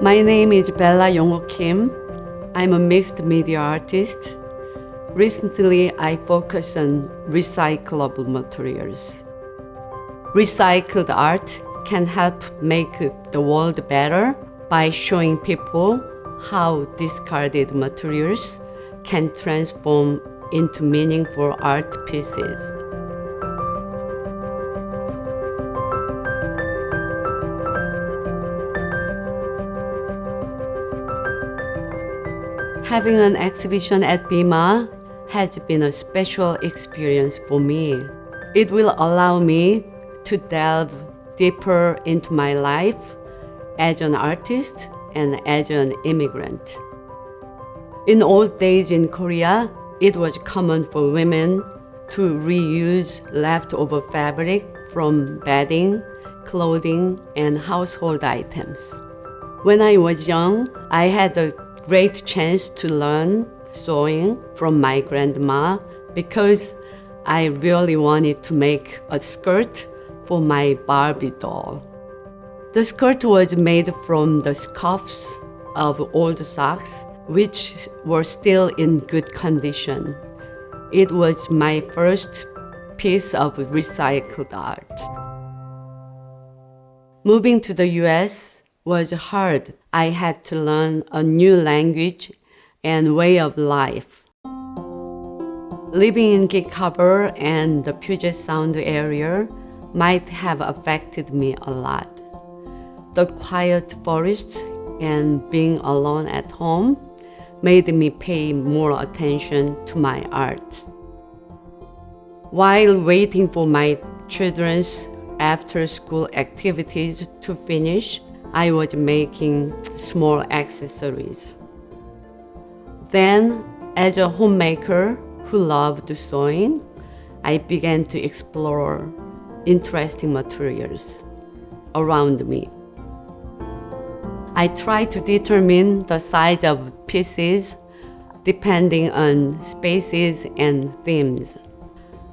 My name is Bella Yongok Kim. I'm a mixed media artist. Recently, I focus on recyclable materials. Recycled art can help make the world better by showing people how discarded materials can transform into meaningful art pieces. Having an exhibition at BIMA has been a special experience for me. It will allow me to delve deeper into my life as an artist and as an immigrant. In old days in Korea, it was common for women to reuse leftover fabric from bedding, clothing, and household items. When I was young, I had a great chance to learn sewing from my grandma because I really wanted to make a skirt for my Barbie doll. The skirt was made from the scuffs of old socks, which were still in good condition. It was my first piece of recycled art. Moving to the US was hard. I had to learn a new language and way of life. Living in Gig Harbor and the Puget Sound area might have affected me a lot. The quiet forests and being alone at home made me pay more attention to my art. While waiting for my children's after-school activities to finish, I was making small accessories. Then, as a homemaker who loved sewing, I began to explore interesting materials around me. I tried to determine the size of pieces depending on spaces and themes.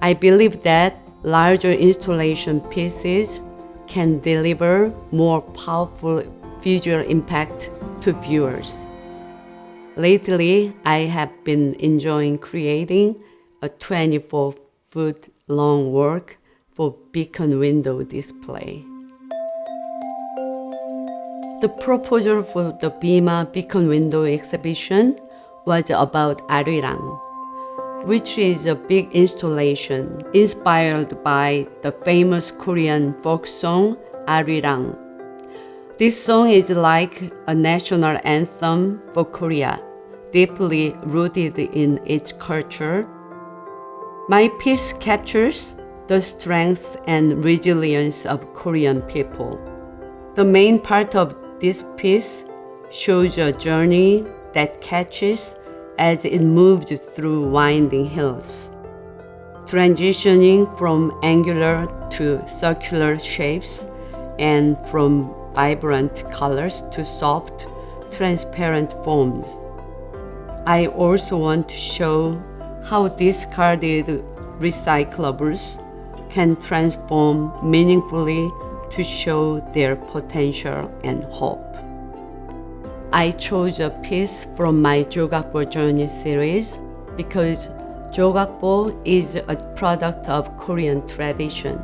I believe that larger installation pieces can deliver more powerful visual impact to viewers. Lately, I have been enjoying creating a 24-foot long work for beacon window display. The proposal for the BIMA Beacon Window exhibition was about Arirang, which is a big installation inspired by the famous Korean folk song Arirang. This song is like a national anthem for Korea, deeply rooted in its culture. My piece captures the strength and resilience of Korean people. The main part of this piece shows a journey that catches as it moves through winding hills, transitioning from angular to circular shapes and from vibrant colors to soft, transparent forms. I also want to show how discarded recyclables can transform meaningfully to show their potential and hope. I chose a piece from my Jogakbo Journey series because Jogakbo is a product of Korean tradition.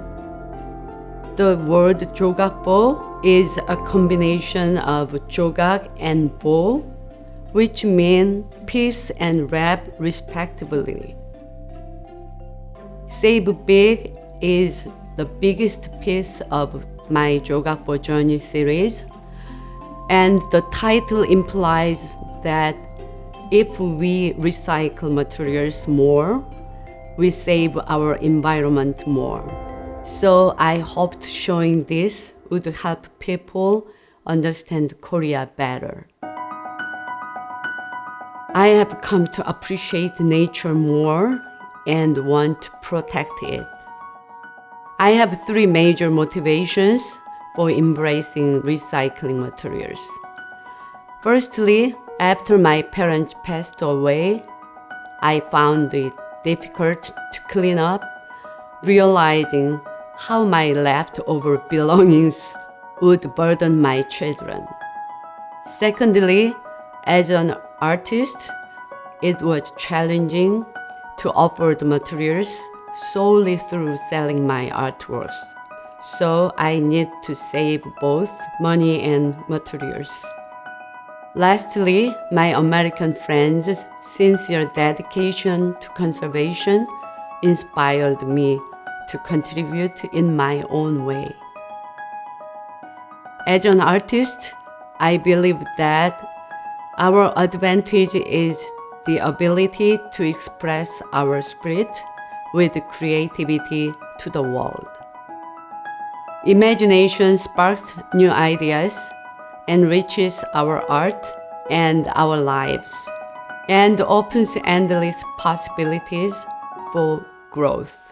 The word Jogakbo is a combination of jogak and bo, which mean piece and wrap respectively. Save Big is the biggest piece of my Jogakbo Journey series, and the title implies that if we recycle materials more, we save our environment more. So I hoped showing this would help people understand Korea better. I have come to appreciate nature more and want to protect it. I have three major motivations for embracing recycling materials. Firstly, after my parents passed away, I found it difficult to clean up, realizing how my leftover belongings would burden my children. Secondly, as an artist, it was challenging to offer the materials solely through selling my artworks. So I need to save both money and materials. Lastly, my American friends' sincere dedication to conservation inspired me to contribute in my own way. As an artist, I believe that our advantage is the ability to express our spirit with creativity to the world. Imagination sparks new ideas, enriches our art and our lives, and opens endless possibilities for growth.